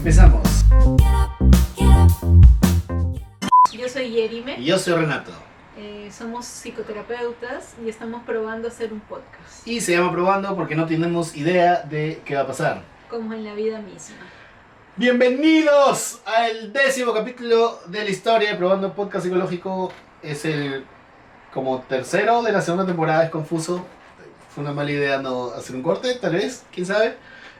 Empezamos. Yo soy Yerime. Y yo soy Renato. Somos psicoterapeutas y estamos probando hacer un podcast. Y se llama Probando porque no tenemos idea de qué va a pasar. Como en la vida misma. Bienvenidos al 10º capítulo de la historia de Probando Podcast Psicológico. Es el como tercero de la segunda temporada, es confuso. Fue una mala idea no hacer un corte, tal vez, quién sabe.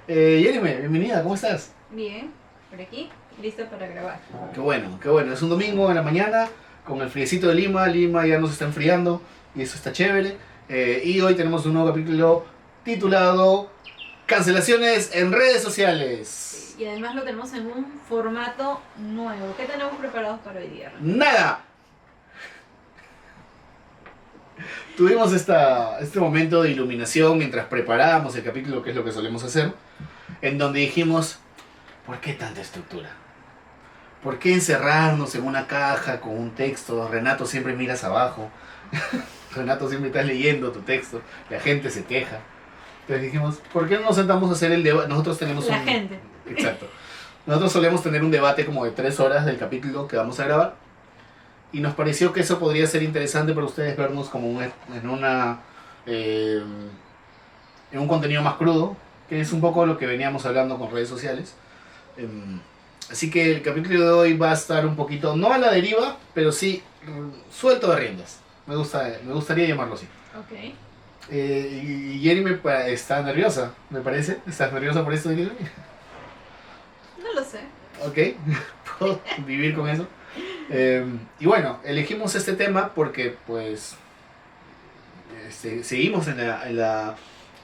Yerime, bienvenida, ¿cómo estás? Bien, por aquí, lista para grabar. Qué bueno. Es un domingo en la mañana, con el friecito de Lima. Lima ya nos está enfriando y eso está chévere. Y hoy tenemos un nuevo capítulo titulado Cancelaciones en redes sociales. Y además lo tenemos en un formato nuevo. ¿Qué tenemos preparados para hoy día? ¡Nada! Tuvimos este momento de iluminación mientras preparábamos el capítulo, que es lo que solemos hacer, en donde dijimos, ¿por qué tanta estructura? ¿Por qué encerrarnos en una caja con un texto? Renato, siempre miras abajo. Renato, siempre estás leyendo tu texto. La gente se queja. Entonces dijimos, ¿por qué no nos sentamos a hacer el debate? Nosotros tenemos La gente. Exacto. Nosotros solemos tener un debate como de 3 horas del capítulo que vamos a grabar. Y nos pareció que eso podría ser interesante para ustedes vernos como en un contenido más crudo, que es un poco lo que veníamos hablando con redes sociales. Así que el capítulo de hoy va a estar un poquito, no a la deriva, pero sí suelto de riendas. Me gustaría llamarlo así. Ok. Y Yerime está nerviosa, me parece. ¿Estás nerviosa por esto, Yerime? No lo sé. Ok, puedo vivir con eso. Y bueno, elegimos este tema porque pues seguimos en la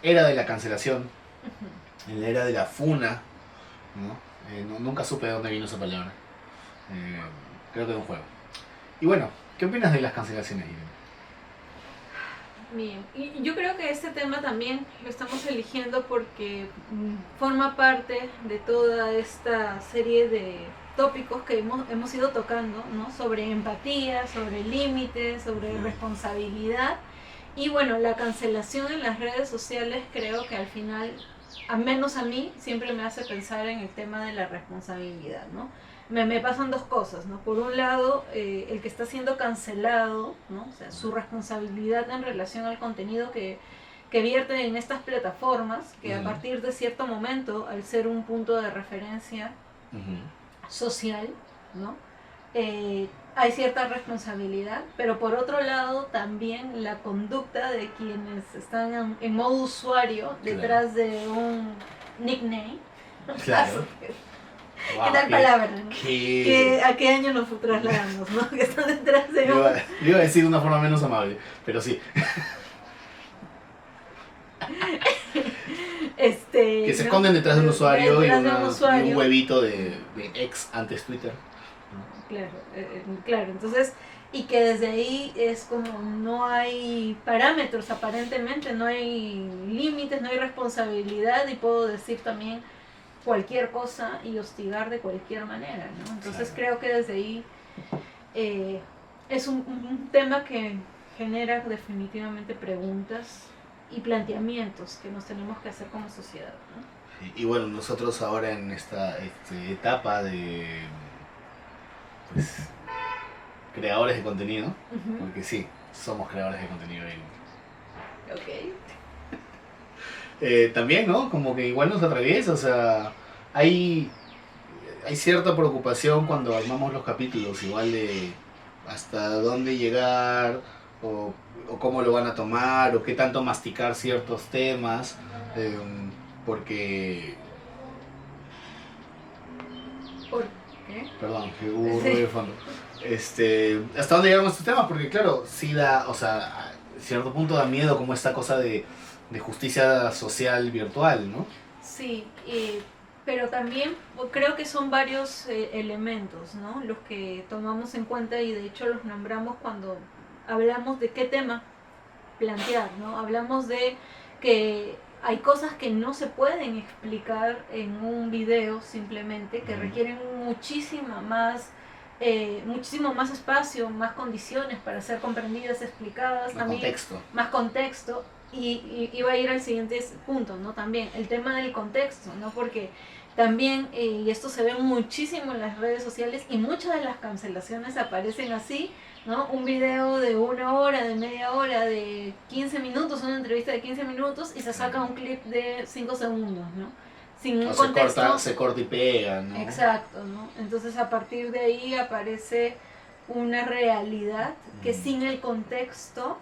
era de la cancelación, en la era de la funa, ¿no? Nunca supe de dónde vino esa palabra. Creo que de un juego. Y bueno, ¿qué opinas de las cancelaciones, Irene? Bien, y yo creo que este tema también lo estamos eligiendo porque forma parte de toda esta serie de tópicos que hemos ido tocando, ¿no? Sobre empatía, sobre límites, sobre responsabilidad. Y bueno, la cancelación en las redes sociales creo que al final, al menos a mí, siempre me hace pensar en el tema de la responsabilidad, ¿no? Me pasan dos cosas, ¿no? Por un lado, el que está siendo cancelado, ¿no? O sea, su responsabilidad en relación al contenido que vierte en estas plataformas, que a partir de cierto momento, al ser un punto de referencia social, ¿no? Hay cierta responsabilidad, pero por otro lado también la conducta de quienes están en modo usuario detrás de un nickname. Claro. Wow, ¿Qué tal palabra? ¿No? ¿A qué año nos trasladamos? ¿No? Que están detrás de un... Iba a decir de una forma menos amable, pero sí. Que se esconden detrás de un usuario y un huevito de ex antes Twitter. Claro, entonces, y que desde ahí es como no hay parámetros aparentemente, no hay límites, no hay responsabilidad y puedo decir también cualquier cosa y hostigar de cualquier manera, ¿no? Entonces creo que desde ahí es un tema que genera definitivamente preguntas y planteamientos que nos tenemos que hacer como sociedad, ¿no? Y bueno, nosotros ahora en esta etapa de pues, creadores de contenido, porque sí, somos creadores de contenido. Ok. También, ¿no? Como que igual nos atraviesa, o sea, hay cierta preocupación cuando armamos los capítulos, igual de hasta dónde llegar, o cómo lo van a tomar, o qué tanto masticar ciertos temas, porque... ¿Por qué? Perdón, que hubo ruido de fondo. ¿Hasta dónde llegamos estos temas? Porque claro, sí da, o sea, a cierto punto da miedo como esta cosa de justicia social virtual, ¿no? Sí, pero también creo que son varios elementos, ¿no? Los que tomamos en cuenta y de hecho los nombramos cuando hablamos de qué tema plantear, ¿no? Hablamos de que hay cosas que no se pueden explicar en un video simplemente, que requieren muchísimo más espacio, más condiciones para ser comprendidas, explicadas, Más también contexto. más contexto. iba a ir al siguiente punto, ¿no? También el tema del contexto, ¿no? Porque también, y esto se ve muchísimo en las redes sociales y muchas de las cancelaciones aparecen así, ¿no? Un video de 1 hora, de media hora, de 15 minutos, una entrevista de 15 minutos y se saca un clip de 5 segundos, ¿no? Sin un contexto. Se corta y pega, ¿no? Exacto, ¿no? Entonces a partir de ahí aparece una realidad que sin el contexto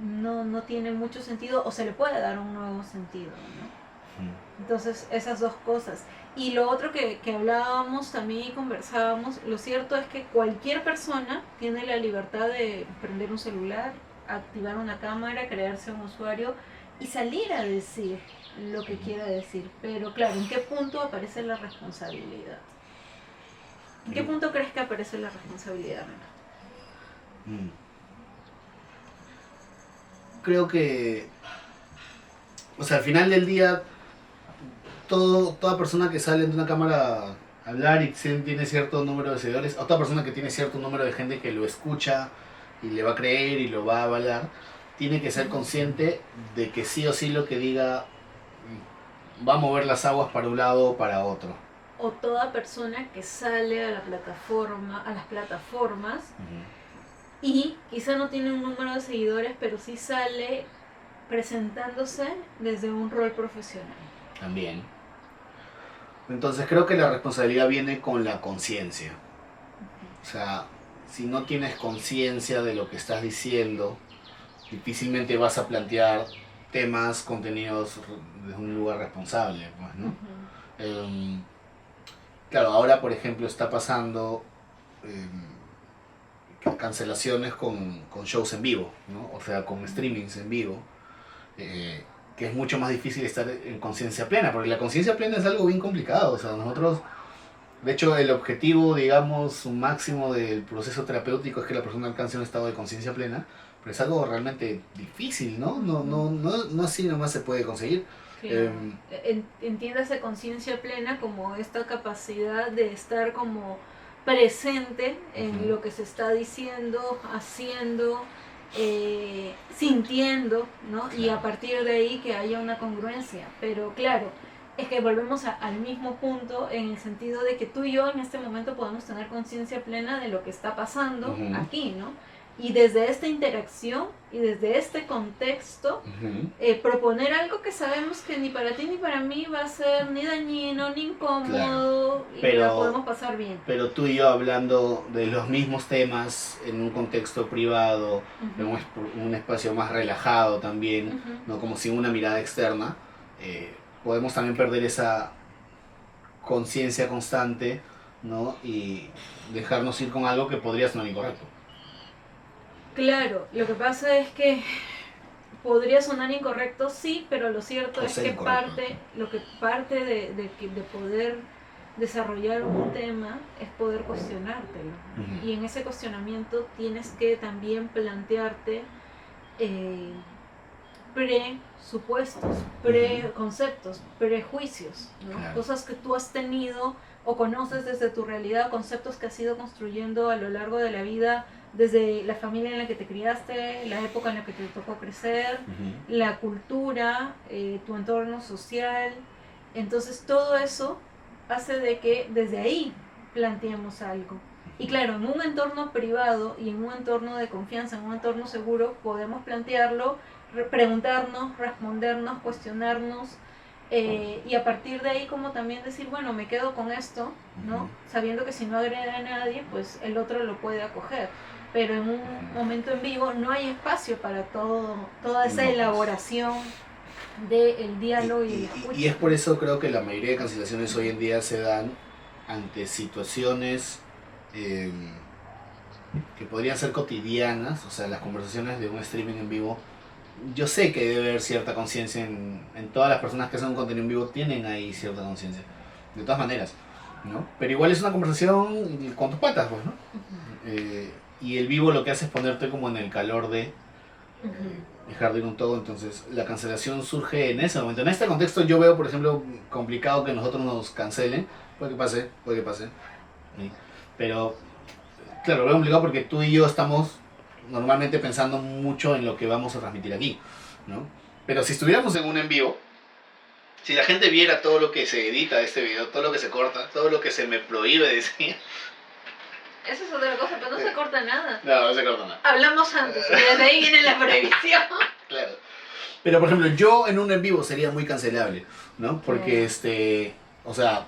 no tiene mucho sentido o se le puede dar un nuevo sentido, ¿no? Entonces esas dos cosas. Y lo otro que hablábamos también y conversábamos, lo cierto es que cualquier persona tiene la libertad de prender un celular, activar una cámara, crearse un usuario y salir a decir lo que quiera decir. Pero claro, ¿en qué punto aparece la responsabilidad? ¿En qué punto crees que aparece la responsabilidad, Renato? Creo que, o sea, al final del día, toda persona que sale de una cámara a hablar y tiene cierto número de seguidores, o toda persona que tiene cierto número de gente que lo escucha y le va a creer y lo va a avalar, tiene que ser consciente de que sí o sí lo que diga va a mover las aguas para un lado o para otro. O toda persona que sale a las plataformas y quizá no tiene un número de seguidores, pero sí sale presentándose desde un rol profesional. También. Entonces creo que la responsabilidad viene con la conciencia. O sea, si no tienes conciencia de lo que estás diciendo, difícilmente vas a plantear temas, contenidos desde un lugar responsable, pues, ¿no? Claro, ahora por ejemplo está pasando cancelaciones con shows en vivo, ¿no? O sea, con streamings en vivo, que es mucho más difícil estar en conciencia plena, porque la conciencia plena es algo bien complicado. O sea, nosotros, de hecho, el objetivo, digamos, un máximo del proceso terapéutico es que la persona alcance un estado de conciencia plena, pero es algo realmente difícil, ¿no? No así nomás se puede conseguir. Claro. Entiéndase conciencia plena como esta capacidad de estar como presente en lo que se está diciendo, haciendo, sintiendo, ¿no? Claro. Y a partir de ahí que haya una congruencia. Pero claro, es que volvemos al mismo punto en el sentido de que tú y yo en este momento podemos tener conciencia plena de lo que está pasando aquí, ¿no? Y desde esta interacción y desde este contexto proponer algo que sabemos que ni para ti ni para mí va a ser ni dañino ni incómodo, claro, y la podemos pasar bien. Pero tú y yo hablando de los mismos temas en un contexto privado, en un espacio más relajado también, no como sin una mirada externa, podemos también perder esa conciencia constante, ¿no? Y dejarnos ir con algo que podría sonar incorrecto. Claro, lo que pasa es que podría sonar incorrecto, sí, pero lo cierto es que parte de poder desarrollar un tema es poder cuestionártelo. Y en ese cuestionamiento tienes que también plantearte presupuestos, preconceptos, prejuicios, ¿no? Claro. Cosas que tú has tenido o conoces desde tu realidad, conceptos que has ido construyendo a lo largo de la vida, desde la familia en la que te criaste, la época en la que te tocó crecer, la cultura, tu entorno social. Entonces todo eso hace de que desde ahí planteemos algo. Y claro, en un entorno privado y en un entorno de confianza, en un entorno seguro, podemos plantearlo, preguntarnos, respondernos, cuestionarnos, y a partir de ahí como también decir, bueno, me quedo con esto, ¿no? Sabiendo que si no agrede a nadie, pues el otro lo puede acoger. Pero en un momento en vivo no hay espacio para toda esa elaboración del diálogo y la escucha. Y es por eso creo que la mayoría de cancelaciones hoy en día se dan ante situaciones que podrían ser cotidianas. O sea, las conversaciones de un streaming en vivo, yo sé que debe haber cierta conciencia en todas las personas que hacen un contenido en vivo, tienen ahí cierta conciencia, de todas maneras, ¿no? Pero igual es una conversación con tus patas, pues, ¿no? Y el vivo lo que hace es ponerte como en el calor de dejar de ir un todo. Entonces la cancelación surge en ese momento. En este contexto yo veo, por ejemplo, complicado que nosotros nos cancelen. Puede que pase, ¿sí? Pero claro, lo veo complicado porque tú y yo estamos normalmente pensando mucho en lo que vamos a transmitir aquí, ¿no? Pero si estuviéramos en un en vivo, si la gente viera todo lo que se edita de este video, todo lo que se corta, todo lo que se me prohíbe decir... Eso es otra cosa, pero no se corta nada. No se corta nada. Hablamos antes, y desde ahí viene la prohibición. Claro. Pero, por ejemplo, yo en un en vivo sería muy cancelable, ¿no? Porque, o sea,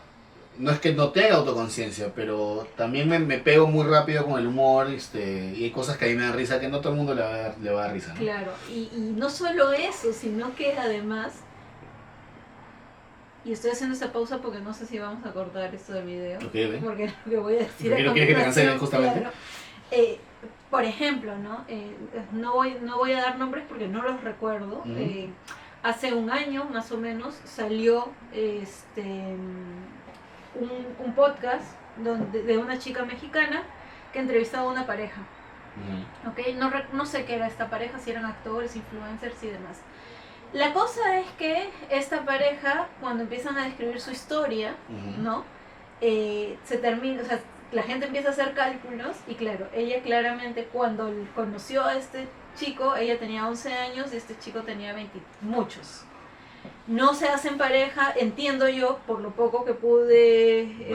no es que no tenga autoconciencia, pero también me pego muy rápido con el humor, y hay cosas que a mí me dan risa que no todo el mundo le va a dar risa, ¿no? Claro, y no solo eso, sino que además, y estoy haciendo esta pausa porque no sé si vamos a cortar esto del video, Okay, porque lo que voy a decir porque no quieres que te cancelen justamente. Claro. Por ejemplo, ¿no? No voy a dar nombres porque no los recuerdo. Hace un año más o menos salió un podcast de una chica mexicana que entrevistaba a una pareja. ¿Okay? No sé qué era esta pareja, si eran actores, influencers y demás. La cosa es que esta pareja, cuando empiezan a describir su historia, ¿no? Se termina, o sea, la gente empieza a hacer cálculos y claro, ella claramente cuando conoció a este chico, ella tenía 11 años y este chico tenía 20 muchos. No se hacen pareja, entiendo yo, por lo poco que pude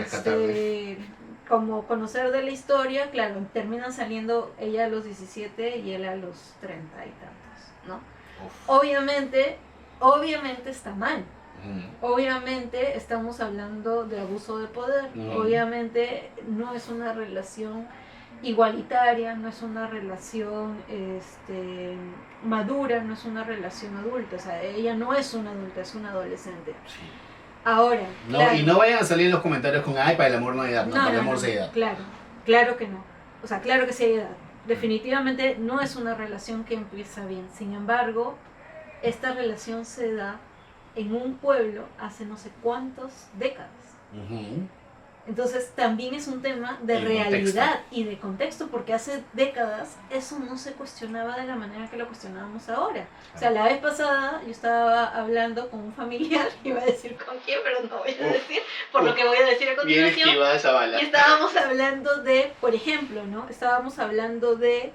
como conocer de la historia, claro, terminan saliendo ella a los 17 y él a los 30 y tantos, ¿no? Uf. Obviamente está mal. Obviamente estamos hablando de abuso de poder. Obviamente no es una relación igualitaria, no es una relación madura, no es una relación adulta. O sea, ella no es una adulta, es una adolescente. Sí. Ahora, no, claro, y no vayan a salir en los comentarios con ay, para el amor no hay edad, no, para el amor sí hay edad. Claro que no. O sea, claro que sí hay edad. Definitivamente no es una relación que empieza bien. Sin embargo, esta relación se da en un pueblo hace no sé cuántas décadas. Entonces también es un tema de realidad y de contexto, porque hace décadas eso no se cuestionaba de la manera que lo cuestionábamos ahora. O sea, la vez pasada yo estaba hablando con un familiar, iba a decir con quién, pero no voy a decir, por lo que voy a decir a continuación. Esa bala. Y estábamos hablando de, por ejemplo, ¿no? Estábamos hablando de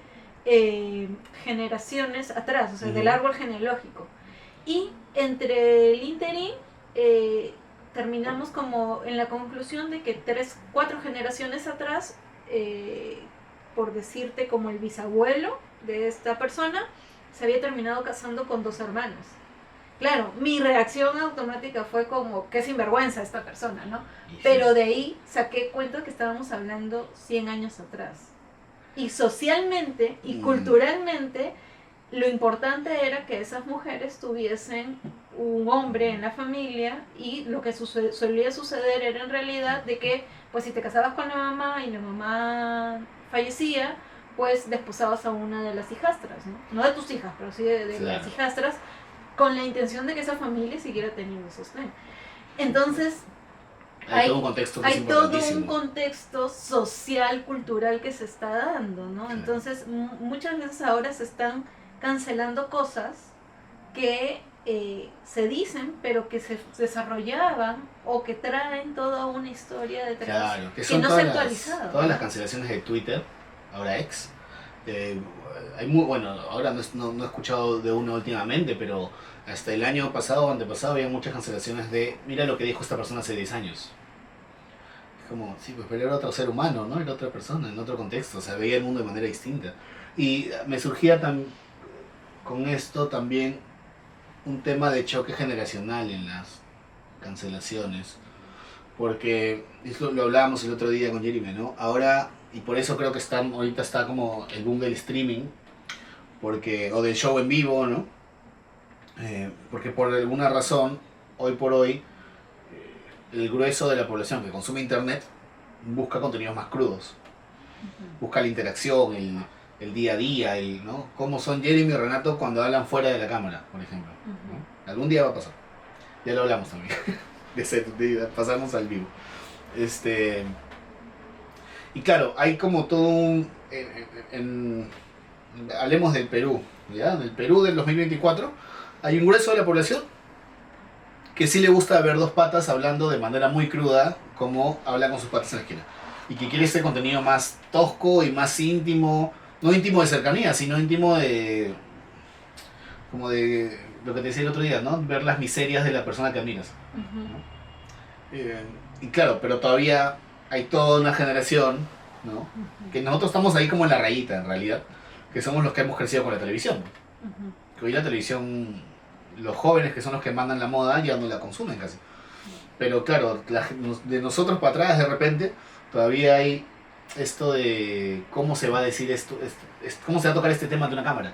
generaciones atrás, o sea, del árbol genealógico. Y entre el ínterin terminamos como en la conclusión de que 4 generaciones atrás, por decirte como el bisabuelo de esta persona, se había terminado casando con 2 hermanos. Claro, mi reacción automática fue como, qué sinvergüenza esta persona, ¿no? Pero de ahí saqué cuenta que estábamos hablando 100 años atrás. Y socialmente y culturalmente, lo importante era que esas mujeres tuviesen un hombre en la familia, y lo que solía suceder era en realidad de que, pues si te casabas con la mamá y la mamá fallecía, pues desposabas a una de las hijastras, ¿no? No de tus hijas, pero sí de las hijastras, con la intención de que esa familia siguiera teniendo sostén. Entonces, hay todo un contexto social, cultural que se está dando, ¿no? Claro. Entonces, muchas veces ahora se están cancelando cosas que se dicen, pero que se desarrollaban o que traen toda una historia detrás, claro, que no se ha actualizado. Todas las cancelaciones de Twitter, ahora ex, hay bueno, ahora no he escuchado de una últimamente, pero hasta el año pasado o antepasado había muchas cancelaciones de mira lo que dijo esta persona hace 10 años. Es como, sí, pues pero era otro ser humano, ¿no? Era otra persona, en otro contexto, o sea, veía el mundo de manera distinta. Y me surgía con esto también un tema de choque generacional en las cancelaciones, porque eso lo hablábamos el otro día con Jeremy, ¿no? Ahora, y por eso creo que ahorita está como el boom del streaming, o del show en vivo, ¿no? Porque por alguna razón, hoy por hoy, el grueso de la población que consume internet busca contenidos más crudos, busca la interacción, el día a día, ¿no? Cómo son Jeremy y Renato cuando hablan fuera de la cámara, por ejemplo, ¿no? Algún día va a pasar. Ya lo hablamos también, de pasarnos al vivo. Y claro, hay como todo hablemos del Perú, ¿ya? Del Perú del 2024, hay un grueso de la población que sí le gusta ver 2 patas hablando de manera muy cruda, como hablan con sus patas en la esquina. Y que quiere este contenido más tosco y más íntimo, No íntimo de cercanía, sino íntimo de... como de lo que te decía el otro día, ¿no? Ver las miserias de la persona que admiras. ¿No? Y claro, pero todavía hay toda una generación, ¿no? Que nosotros estamos ahí como en la rayita, en realidad, que somos los que hemos crecido con la televisión. Que hoy la televisión, los jóvenes que son los que mandan la moda ya no la consumen casi. Pero claro, de nosotros para atrás de repente todavía hay esto de cómo se va a decir cómo se va a tocar este tema de una cámara.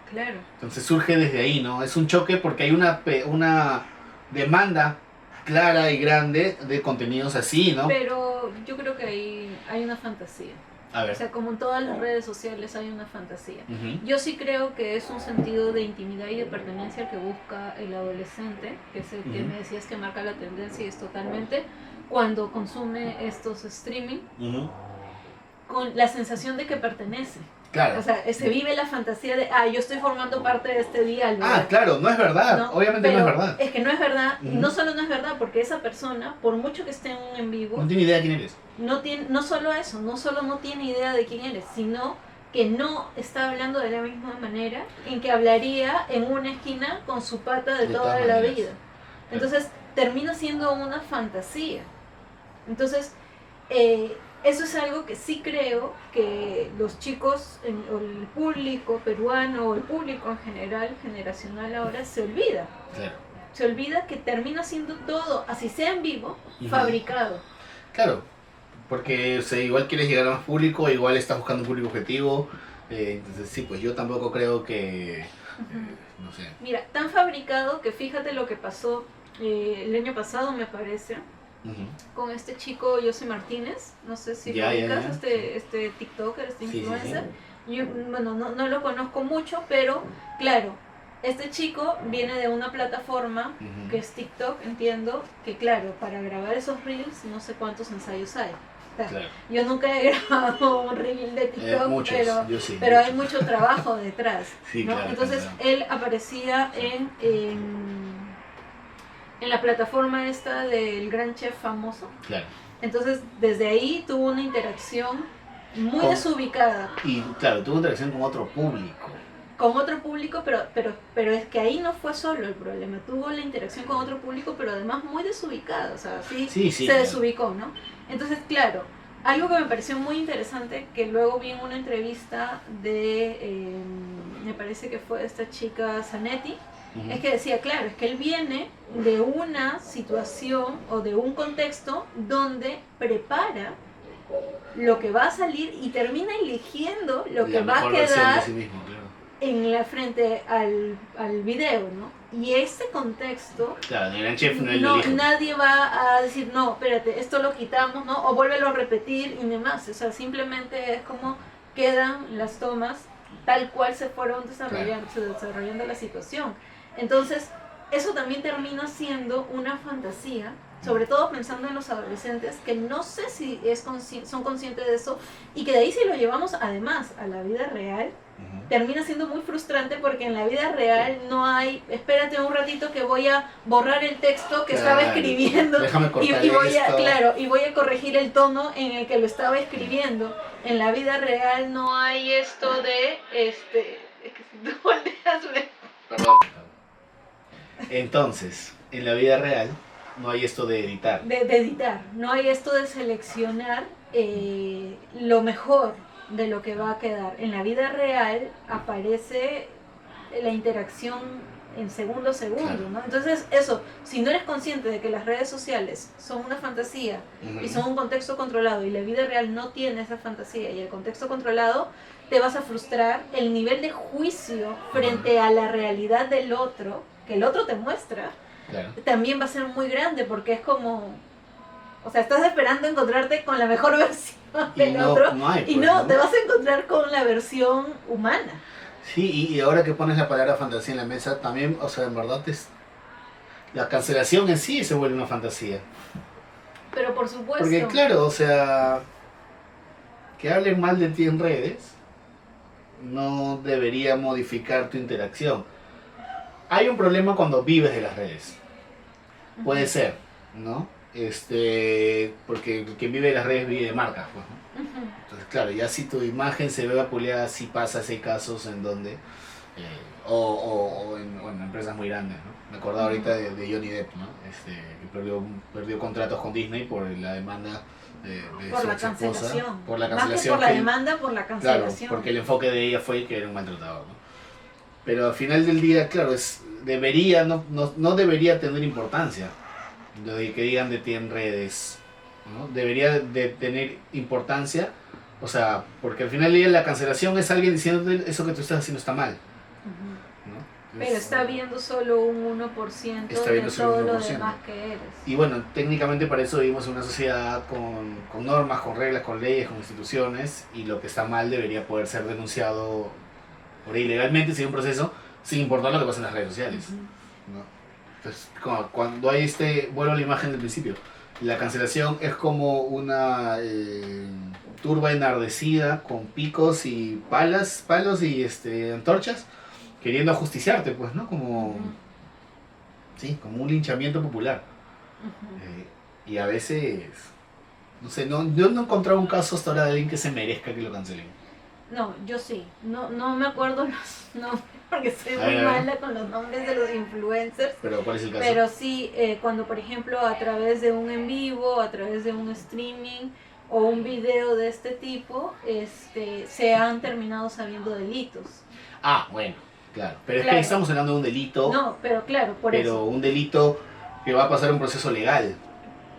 Claro. Entonces surge desde ahí, ¿no? Es un choque porque hay una demanda clara y grande de contenidos así, ¿no? Pero yo creo que ahí hay una fantasía. A ver. O sea, como en todas las redes sociales hay una fantasía. Uh-huh. Yo sí creo que es un sentido de intimidad y de pertenencia el que busca el adolescente, que es el que me decías que marca la tendencia y es totalmente cuando consume estos streaming, con la sensación de que pertenece. Claro. O sea, se vive la fantasía de, yo estoy formando parte de este diálogo. Claro, no es verdad, ¿no? Obviamente pero no es verdad. Es que no es verdad, y no solo no es verdad, porque esa persona, por mucho que esté en vivo, no tiene idea de quién eres. No solo eso, no solo no tiene idea de quién eres, sino que no está hablando de la misma manera en que hablaría en una esquina con su pata de toda la vida. Entonces, termina siendo una fantasía. Entonces, eso es algo que sí creo que los chicos, o el público peruano, o el público en general, generacional ahora, se olvida. Claro. Se olvida que termina siendo todo, así sea en vivo, fabricado. Claro, porque igual quieres llegar a más público, igual estás buscando un público objetivo. Entonces sí, pues yo tampoco creo que... no sé. Mira, tan fabricado que fíjate lo que pasó el año pasado, me parece. Con este chico José Martínez, no sé si lo ubicas, este TikToker, este influencer. Sí. Yo, bueno, no lo conozco mucho, pero claro, este chico viene de una plataforma que es TikTok, entiendo, que claro, para grabar esos reels no sé cuántos ensayos hay. Claro. Yo nunca he grabado un reel de TikTok, muchos, pero hay mucho trabajo detrás. Sí, ¿no? Claro, entonces claro. Él aparecía en la plataforma esta del gran chef famoso. Claro. Entonces, desde ahí tuvo una interacción muy desubicada. Y claro, tuvo interacción con otro público. Con otro público, pero es que ahí no fue solo el problema. Tuvo la interacción con otro público, pero además muy desubicada. O sea, se desubicó, ¿no? Entonces, claro, algo que me pareció muy interesante, que luego vi en una entrevista de, me parece que fue esta chica Zanetti, es que decía, claro, es que él viene de una situación o de un contexto donde prepara lo que va a salir y termina eligiendo lo que va a quedar sí mismo, claro. en la frente al video, ¿no? Y ese contexto, claro, el gran chef no nadie va a decir, no, espérate, esto lo quitamos, ¿no? O vuélvelo a repetir y demás. O sea, simplemente es como quedan las tomas tal cual se fueron desarrollando la situación. Entonces, eso también termina siendo una fantasía, sobre todo pensando en los adolescentes, que no sé si son conscientes de eso, y que de ahí si lo llevamos además a la vida real, termina siendo muy frustrante porque en la vida real no hay, espérate un ratito que voy a borrar el texto que estaba escribiendo y voy a corregir el tono en el que lo estaba escribiendo. En la vida real no hay esto de, es que si tú volteas... Perdón. Entonces, en la vida real no hay esto de editar. De editar, no hay esto de seleccionar lo mejor de lo que va a quedar. En la vida real aparece la interacción en segundo, claro. ¿No? Entonces eso, si no eres consciente de que las redes sociales son una fantasía y son un contexto controlado y la vida real no tiene esa fantasía y el contexto controlado, te vas a frustrar. El nivel de juicio frente a la realidad del otro, que el otro te muestra, claro, también va a ser muy grande, porque es como, o sea, estás esperando encontrarte con la mejor versión del otro y no, te vas a encontrar con la versión humana. Sí, y ahora que pones la palabra fantasía en la mesa, también, o sea, en verdad la cancelación en sí se vuelve una fantasía. Pero por supuesto. Porque claro, o sea, que hablen mal de ti en redes no debería modificar tu interacción. Hay un problema cuando vives de las redes. Puede ser, ¿no? porque quien vive de las redes vive de marcas, pues, ¿no? Ujú. Entonces, claro, ya si tu imagen se ve vapuleada, sí pasa, si hay casos en donde, o en empresas muy grandes, ¿no? Me acordaba ahorita de Johnny Depp, ¿no? Que perdió contratos con Disney por la demanda de Por su la ex esposa, cancelación. por la Más que cancelación. por la que- demanda, por la Claro, cancelación. porque el enfoque de ella fue que era un maltratador, ¿no? Pero al final del día, claro, no debería tener importancia lo de que digan de ti en redes, ¿no? Debería de tener importancia, o sea, porque al final del día la cancelación es alguien diciéndote eso que tú estás haciendo está mal, Ujú. ¿no? Pero está viendo solo un 1% Está de viendo solo todo un lo 1%. demás que eres. Y bueno, técnicamente para eso vivimos en una sociedad con normas, con reglas, con leyes, con instituciones, y lo que está mal debería poder ser denunciado por ahí legalmente, sin un proceso, sin importar lo que pasa en las redes sociales, Ujú. ¿no? Entonces, cuando hay vuelvo a la imagen del principio, la cancelación es como una turba enardecida con picos y palos y antorchas, queriendo ajusticiarte, pues, ¿no? Ujú. Sí, como un linchamiento popular. Ujú. Y a veces, no sé, yo no he encontrado un caso hasta ahora de alguien que se merezca que lo cancelen. No, yo sí. No me acuerdo los nombres porque soy A muy ver. mala con los nombres de los influencers. Pero ¿cuál es el caso? Pero sí, cuando por ejemplo a través de un en vivo, a través de un streaming o un video de este tipo, se han terminado sabiendo delitos. Ah, bueno, claro. Pero es que Claro. ahí estamos hablando de un delito, No, pero claro, por pero eso. un delito que va a pasar un proceso legal.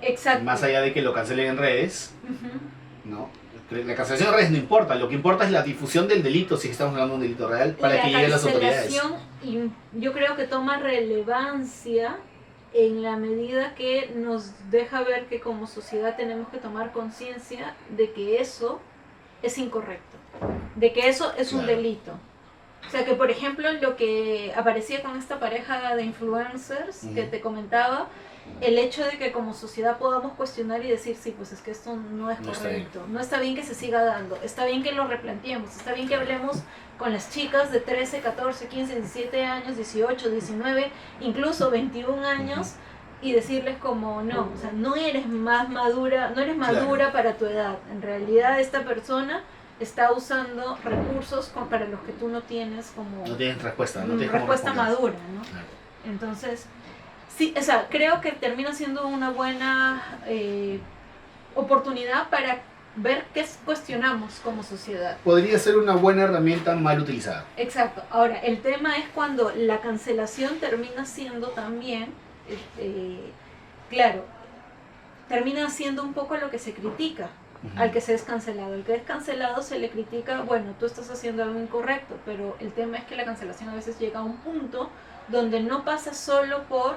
Exacto. Más allá de que lo cancelen en redes, Ujú. ¿no? La cancelación en redes no importa, lo que importa es la difusión del delito, si estamos hablando de un delito real, para que lleguen las autoridades. La cancelación, yo creo que toma relevancia en la medida que nos deja ver que como sociedad tenemos que tomar conciencia de que eso es incorrecto, de que eso es un Claro. delito. O sea que por ejemplo lo que aparecía con esta pareja de influencers que te comentaba, el hecho de que como sociedad podamos cuestionar y decir, sí, pues es que esto no es No está correcto, no está bien que se siga dando, está bien que lo replanteemos, está bien que hablemos con las chicas de 13, 14, 15, 17 años, 18, 19, incluso 21 años y decirles como, no, o sea, no eres madura Claro. para tu edad, en realidad esta persona está usando recursos para los que tú no tienes como No tienes respuesta, no tienes cómo respuesta responder. madura, ¿no? Claro. Entonces, sí, o sea, creo que termina siendo una buena oportunidad para ver qué cuestionamos como sociedad. Podría ser una buena herramienta mal utilizada. Exacto. Ahora, el tema es cuando la cancelación termina siendo también, claro, termina siendo un poco lo que se critica al que se es cancelado. El que es cancelado se le critica, bueno, tú estás haciendo algo incorrecto, pero el tema es que la cancelación a veces llega a un punto donde no pasa solo por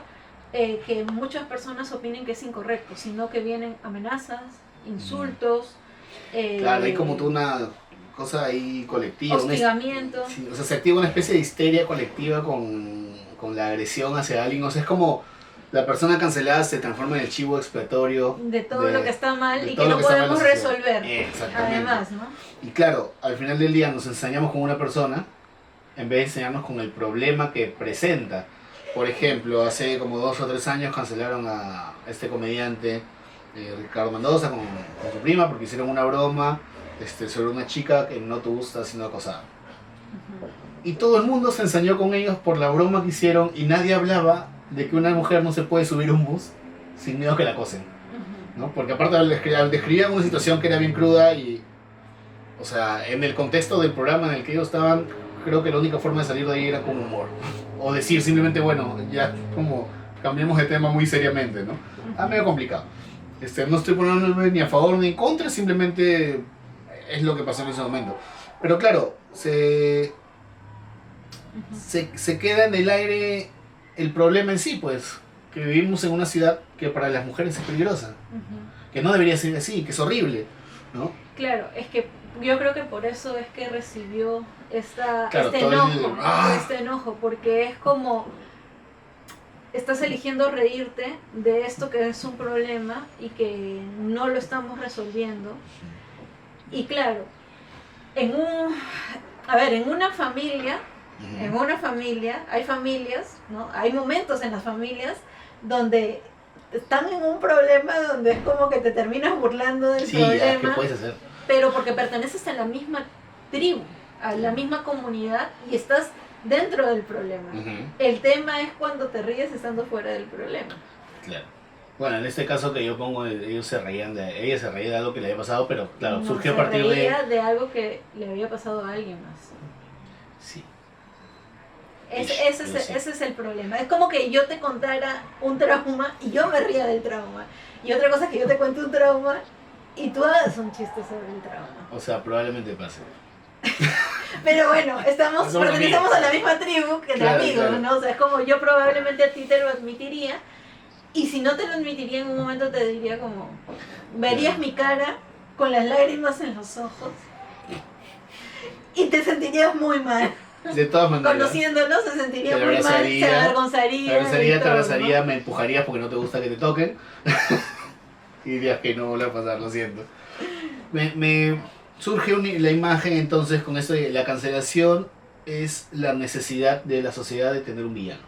que muchas personas opinen que es incorrecto, sino que vienen amenazas, insultos, Claro, hay como toda una cosa ahí colectiva. hostigamiento. Sí, o sea, se activa una especie de histeria colectiva con la agresión hacia alguien. O sea, es como la persona cancelada se transforma en el chivo expiatorio de todo lo que está mal de y todo que lo no que está mal en podemos la sociedad. resolver. Exactamente. Además, ¿no? Y claro, al final del día nos ensañamos con una persona en vez de enseñarnos con el problema que presenta. Por ejemplo, hace como 2 o 3 años cancelaron a este comediante Ricardo Mendoza con su prima porque hicieron una broma sobre una chica que en un autobús está siendo acosada. Y todo el mundo se ensañó con ellos por la broma que hicieron y nadie hablaba de que una mujer no se puede subir a un bus sin miedo que la acosen, ¿no? Porque aparte describían una situación que era bien cruda y, o sea, en el contexto del programa en el que ellos estaban, creo que la única forma de salir de ahí era con humor. O decir simplemente, bueno, ya como cambiemos de tema muy seriamente, ¿no? Medio complicado. No estoy poniéndome ni a favor ni en contra, simplemente es lo que pasó en ese momento. Pero claro, se queda en el aire el problema en sí, pues, que vivimos en una ciudad que para las mujeres es peligrosa, que no debería ser así, que es horrible, ¿no? Claro, es que yo creo que por eso es que recibió Claro, este enojo, porque es como estás eligiendo reírte de esto que es un problema y que no lo estamos resolviendo. Y claro, en una familia, hay familias, ¿no? Hay momentos en las familias donde están en un problema donde es como que te terminas burlando del Sí, ya, ¿qué problema, puedes hacer? pero porque perteneces a la misma tribu, a la misma comunidad y estás dentro del problema. Ujú, El tema es cuando te ríes estando fuera del problema. claro. Bueno, en este caso que yo pongo, ella se reía de algo que le había pasado, pero claro, No, surgió a se partir de... reía de algo que le había pasado a alguien más. Sí. Ese es el problema. Es como que yo te contara un trauma y yo me ría del trauma. Y otra cosa es que yo te cuente un trauma y tú hagas un chiste sobre el trauma. O sea, probablemente pase. Pero bueno, Somos pertenecemos amigos. a la misma tribu que de Claro, amigos, claro. ¿no? O sea, es como yo probablemente a ti te lo admitiría. Y si no te lo admitiría en un momento te diría como, verías mi cara con las lágrimas en los ojos y te sentirías muy mal. De todas maneras. Conociéndolo se sentiría Te muy mal, se abrazaría, avergonzaría. te todo, abrazaría, ¿no? me empujarías porque no te gusta que te toquen. Y dirías que no vuelve a pasar, lo siento. Me surge la imagen entonces con esto de la cancelación es la necesidad de la sociedad de tener un villano.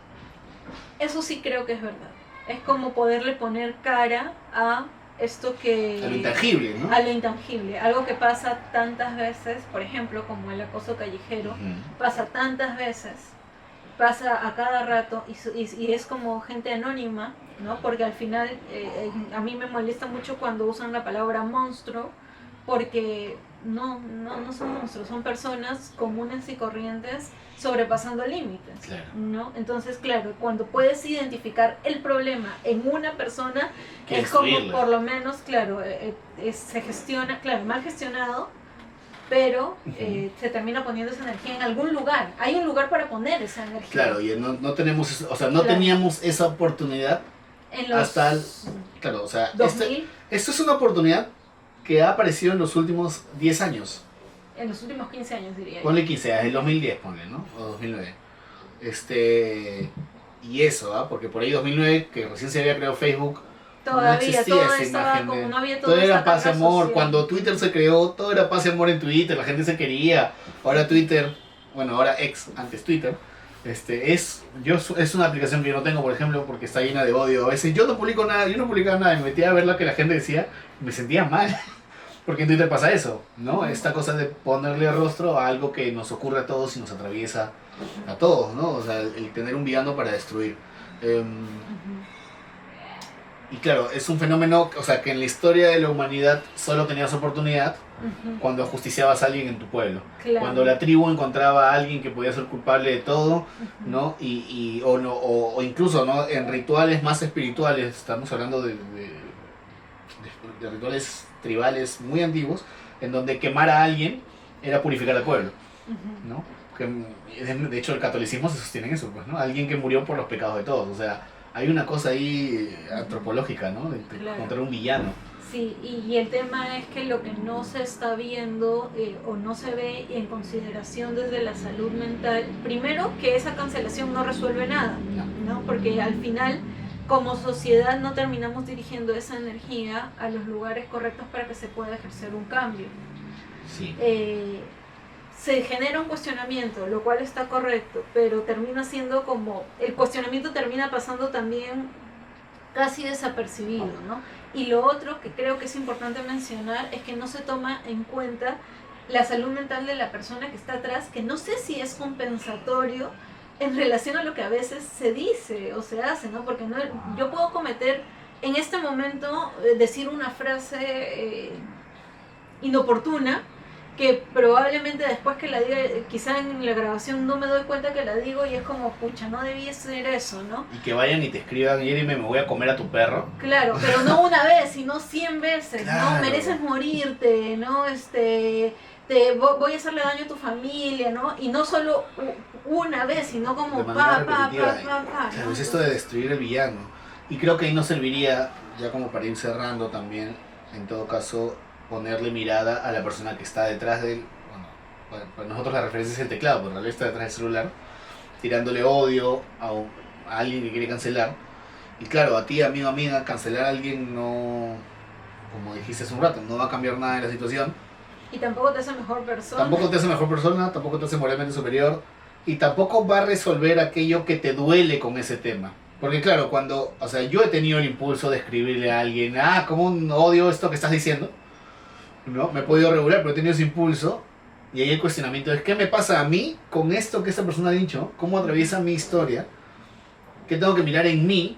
Eso sí creo que es verdad. Es como poderle poner cara a esto que... A lo intangible, ¿no? A lo intangible. Algo que pasa tantas veces, por ejemplo, como el acoso callejero, Ujú. pasa tantas veces, pasa a cada rato y es como gente anónima, ¿no? Porque al final a mí me molesta mucho cuando usan la palabra monstruo, porque no son monstruos, son personas comunes y corrientes sobrepasando límites, Claro. ¿no? Entonces, claro, cuando puedes identificar el problema en una persona, Que es como destruirla. por lo menos, claro, se gestiona, claro, mal gestionado, pero se termina poniendo esa energía en algún lugar. Hay un lugar para poner esa energía. Claro, y no tenemos, o sea, no Claro. teníamos esa oportunidad En los hasta claro, o sea, 2000, esto es una oportunidad que ha aparecido en los últimos 10 años. en los últimos 15 años diría yo. Ponle 15, desde el 2010, ponle, ¿no? O 2009. Y eso, ¿ah? Porque por ahí 2009, que recién se había creado Facebook, no Todavía, existía todo esa estaba imagen como, de... no había Todo toda era esta paz y carga amor. social. Cuando Twitter se creó, todo era paz y amor en Twitter. La gente se quería. Ahora Twitter, bueno, ahora ex, antes Twitter, es una aplicación que yo no tengo, por ejemplo, porque está llena de odio. A veces yo no publico nada, yo no publicaba nada, me metía a ver lo que la gente decía, me sentía mal. Porque en Twitter pasa eso, ¿no? Esta cosa de ponerle rostro a algo que nos ocurre a todos y nos atraviesa a todos, ¿no? O sea, el tener un villano para destruir. Ujú. Y claro, es un fenómeno, o sea, que en la historia de la humanidad solo tenías oportunidad Ujú. cuando ajusticiabas a alguien en tu pueblo. Claro. Cuando la tribu encontraba a alguien que podía ser culpable de todo, Ujú. ¿no? O incluso, ¿no? En rituales más espirituales, estamos hablando de rituales tribales muy antiguos, en donde quemar a alguien era purificar al pueblo, Ujú. ¿no? De hecho, el catolicismo se sostiene en eso, pues, ¿no? Alguien que murió por los pecados de todos, o sea, hay una cosa ahí antropológica, ¿no? De Claro. encontrar un villano. Sí, y el tema es que lo que no se está viendo o no se ve en consideración desde la salud mental, primero que esa cancelación no resuelve nada, ¿no? Porque al final como sociedad no terminamos dirigiendo esa energía a los lugares correctos para que se pueda ejercer un cambio. Sí. Se genera un cuestionamiento, lo cual está correcto, pero termina siendo como, el cuestionamiento termina pasando también casi desapercibido, ¿no? Y lo otro que creo que es importante mencionar es que no se toma en cuenta la salud mental de la persona que está atrás, que no sé si es compensatorio en relación a lo que a veces se dice o se hace, ¿no? Porque yo puedo cometer en este momento decir una frase inoportuna que probablemente después que la diga, quizá en la grabación no me doy cuenta que la digo y es como, pucha, no debía ser eso, ¿no? Y que vayan y te escriban, y me voy a comer a tu perro. Claro, pero no una vez, sino 100 veces, Claro. ¿no? Mereces morirte, ¿no? Voy a hacerle daño a tu familia, ¿no? Y no solo una vez, sino como De manera pa, repetitiva. Claro, ¿no? es esto de destruir el villano. Y creo que ahí no serviría, ya como para ir cerrando también, en todo caso, ponerle mirada a la persona que está detrás del... Bueno, para nosotros la referencia es el teclado, pero en realidad está detrás del celular, tirándole odio a alguien que quiere cancelar. Y claro, a ti, amigo, amiga, cancelar a alguien no... Como dijiste hace un rato, no va a cambiar nada en la situación. Y tampoco te hace mejor persona. Tampoco te hace mejor persona, tampoco te hace moralmente superior y tampoco va a resolver aquello que te duele con ese tema. Porque claro, cuando, o sea, yo he tenido el impulso de escribirle a alguien, cómo odio esto que estás diciendo, ¿no? Me he podido regular, pero he tenido ese impulso. Y ahí el cuestionamiento es, ¿qué me pasa a mí con esto que esta persona ha dicho? ¿Cómo atraviesa mi historia? ¿Qué tengo que mirar en mí?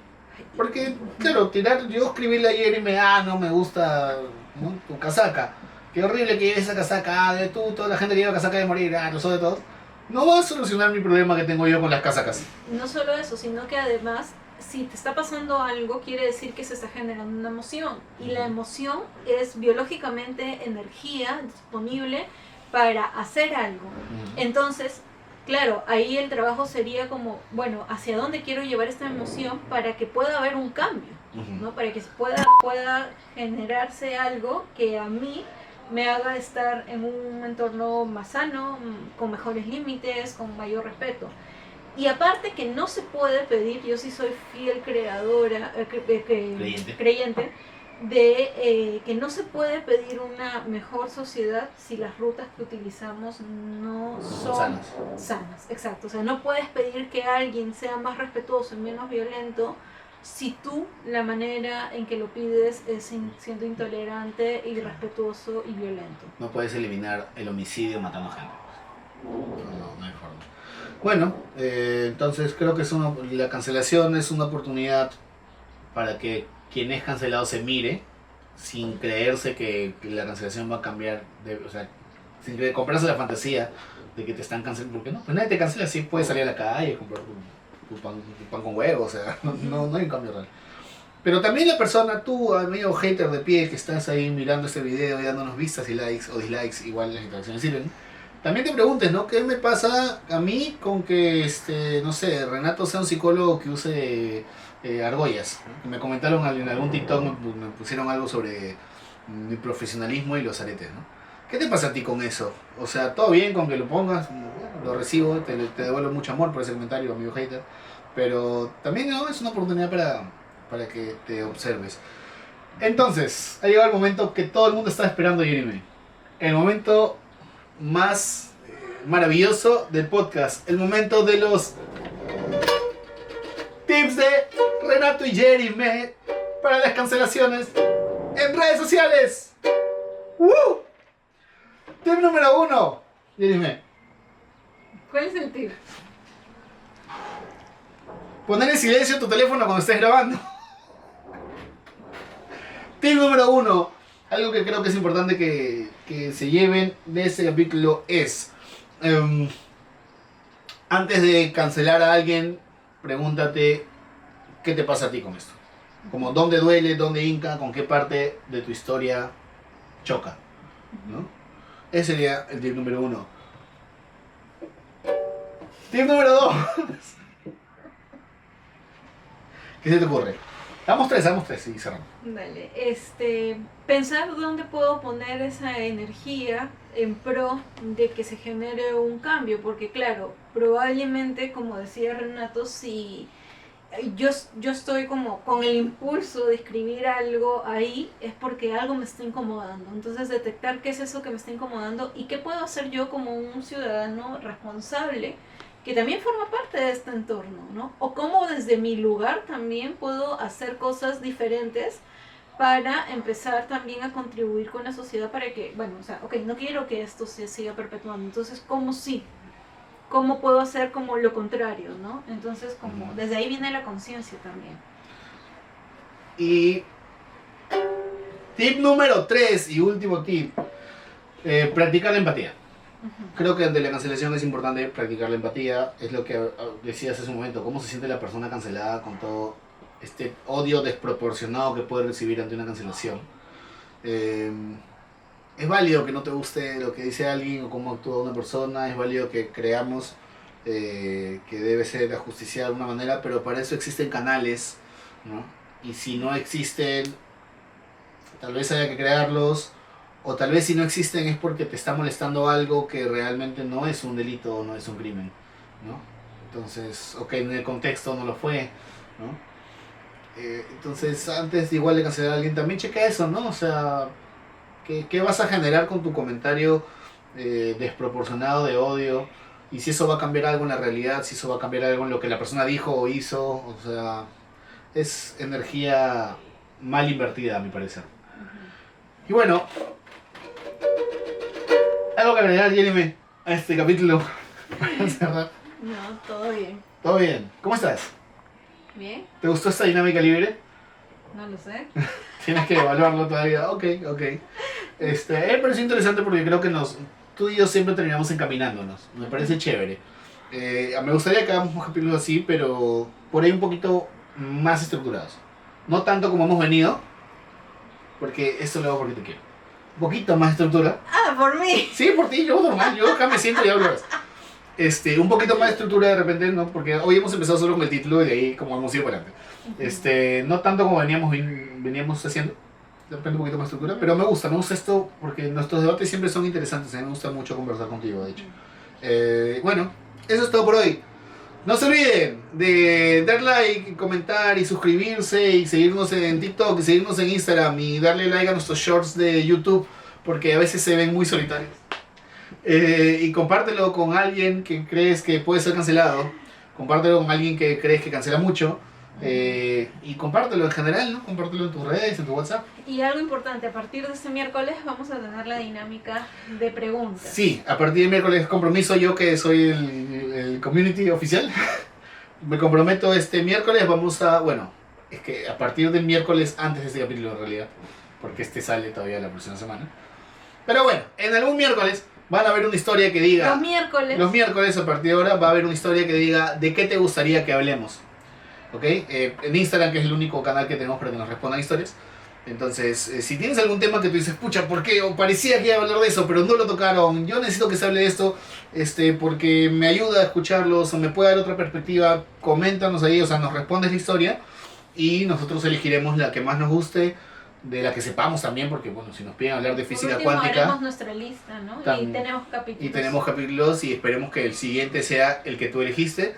Porque, claro, yo escribirle ayer y no me gusta, ¿no? Tu casaca. Qué horrible que lleve esa casaca, de tú, toda la gente que lleva casaca de morir, los de todos. No va a solucionar mi problema que tengo yo con las casacas. No solo eso, sino que además, si te está pasando algo, quiere decir que se está generando una emoción. Y la emoción es biológicamente energía disponible para hacer algo. Entonces, claro, ahí el trabajo sería como, bueno, ¿hacia dónde quiero llevar esta emoción para que pueda haber un cambio? ¿No? Para que pueda generarse algo que a mí me haga estar en un entorno más sano, con mejores límites, con mayor respeto. Y aparte que no se puede pedir, yo sí soy fiel creyente, de que no se puede pedir una mejor sociedad si las rutas que utilizamos no son sanas. Exacto, o sea, no puedes pedir que alguien sea más respetuoso y menos violento si tú la manera en que lo pides es siendo intolerante, irrespetuoso y violento. No puedes eliminar el homicidio matando gente. No hay forma. Bueno, entonces creo que la cancelación es una oportunidad para que quien es cancelado se mire sin creerse que la cancelación va a cambiar, o sea, sin comprarse la fantasía de que te están cancelando. Porque no, pues nadie te cancela, sí puedes salir a la calle, comprar tu pan con huevo, o sea, no hay un cambio real. Pero también la persona, tú, amigo hater de pie, que estás ahí mirando este video y dándonos vistas y likes o dislikes, igual las interacciones sirven. También te preguntes, ¿no? ¿Qué me pasa a mí con que, no sé, Renato sea un psicólogo que use argollas? Me comentaron en algún TikTok, me pusieron algo sobre mi profesionalismo y los aretes, ¿no? ¿Qué te pasa a ti con eso? O sea, todo bien con que lo pongas, lo recibo, te devuelvo mucho amor por ese comentario, amigo hater, pero también, ¿no? Es una oportunidad para que te observes. Entonces, ha llegado el momento que todo el mundo está esperando, Jeremy. El momento más maravilloso del podcast. El momento de los tips de Renato y Jeremy para las cancelaciones en redes sociales. Tip número 1, Jeremy. ¿Cuál es el tip? Poner en silencio tu teléfono cuando estés grabando. Tip número 1. Algo que creo que es importante que se lleven de ese capítulo es, antes de cancelar a alguien, pregúntate qué te pasa a ti con esto. Como dónde duele, dónde hinca, con qué parte de tu historia choca, ¿no? Ese sería el tip número 1. Tip número 2. ¿Qué se te ocurre? Damos tres y cerramos. Dale, pensar dónde puedo poner esa energía en pro de que se genere un cambio, porque claro, probablemente, como decía Renato, si yo estoy como con el impulso de escribir algo ahí, es porque algo me está incomodando. Entonces detectar qué es eso que me está incomodando y qué puedo hacer yo como un ciudadano responsable que también forma parte de este entorno, ¿no? O cómo desde mi lugar también puedo hacer cosas diferentes para empezar también a contribuir con la sociedad para que, bueno, o sea, ok, no quiero que esto se siga perpetuando, entonces, ¿cómo sí? ¿Cómo puedo hacer como lo contrario, no? Entonces, como desde ahí viene la conciencia también. Y tip número 3 y último tip, practicar la empatía. Creo que ante la cancelación es importante practicar la empatía. Es lo que decías hace un momento, cómo se siente la persona cancelada con todo este odio desproporcionado que puede recibir ante una cancelación. Es válido que no te guste lo que dice alguien o cómo actúa una persona, es válido que creamos que debe ser ajusticiada de una manera, pero para eso existen canales, ¿no? Y si no existen, tal vez haya que crearlos. O tal vez si no existen es porque te está molestando algo que realmente no es un delito o no es un crimen, ¿no? Entonces, ok, en el contexto no lo fue, ¿no? Entonces, antes igual de cancelar a alguien, también checa eso, ¿no? O sea, ¿qué vas a generar con tu comentario desproporcionado de odio? y si eso va a cambiar algo en la realidad, si eso va a cambiar algo en lo que la persona dijo o hizo, o sea, es energía mal invertida a mi parecer. Y bueno, algo que agregar, Jeremy, a este capítulo para cerrar. No, todo bien. Todo bien, ¿cómo estás? ¿Bien? ¿Te gustó esta dinámica libre? No lo sé. Tienes que evaluarlo todavía. Ok. Me pareció interesante porque creo que tú y yo siempre terminamos encaminándonos. Me parece chévere. Me gustaría que hagamos un capítulo así, pero por ahí un poquito más estructurados. No tanto como hemos venido, porque esto lo hago porque te quiero. Un poquito más estructura. Ah, por mí. Sí, por ti, yo normal. Yo acá me siento y hablo. Un poquito más de estructura de repente, ¿no? Porque hoy hemos empezado solo con el título y de ahí como hemos ido para adelante. No tanto como veníamos haciendo, de repente un poquito más de estructura, pero me gusta esto porque nuestros debates siempre son interesantes, a mí me gusta mucho conversar contigo, de hecho. Bueno, eso es todo por hoy. No se olviden de dar like, comentar y suscribirse y seguirnos en TikTok, y seguirnos en Instagram y darle like a nuestros shorts de YouTube porque a veces se ven muy solitarios. Y compártelo con alguien que crees que puede ser cancelado. Compártelo con alguien que crees que cancela mucho. Y compártelo en general, ¿no? Compártelo en tus redes, en tu WhatsApp. Y algo importante, a partir de este miércoles vamos a tener la dinámica de preguntas. Sí, a partir de miércoles compromiso yo que soy el community oficial. Me comprometo este miércoles, es que a partir del miércoles antes de este capítulo en realidad, porque sale todavía la próxima semana. Pero bueno, en algún miércoles van a haber una historia que diga... Los miércoles a partir de ahora va a haber una historia que diga de qué te gustaría que hablemos. ¿Ok? En Instagram, que es el único canal que tenemos para que nos respondan historias. Entonces, si tienes algún tema que tú dices, pucha, ¿por qué? O parecía que iba a hablar de eso, pero no lo tocaron. Yo necesito que se hable de esto, porque me ayuda a escucharlos o me puede dar otra perspectiva. Coméntanos ahí, o sea, nos respondes la historia y nosotros elegiremos la que más nos guste, de la que sepamos también, porque bueno, si nos piden hablar de física cuántica, haremos nuestra lista, ¿no? Y tenemos capítulos. Y tenemos capítulos y esperemos que el siguiente sea el que tú elegiste.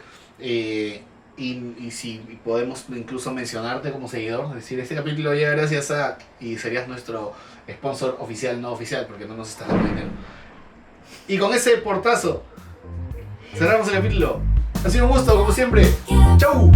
Y si podemos incluso mencionarte como seguidor, decir, este capítulo llega gracias a... Y serías nuestro sponsor oficial, no oficial, porque no nos estás dando dinero. Y con ese portazo cerramos el capítulo. Ha sido un gusto, como siempre. ¡Chau!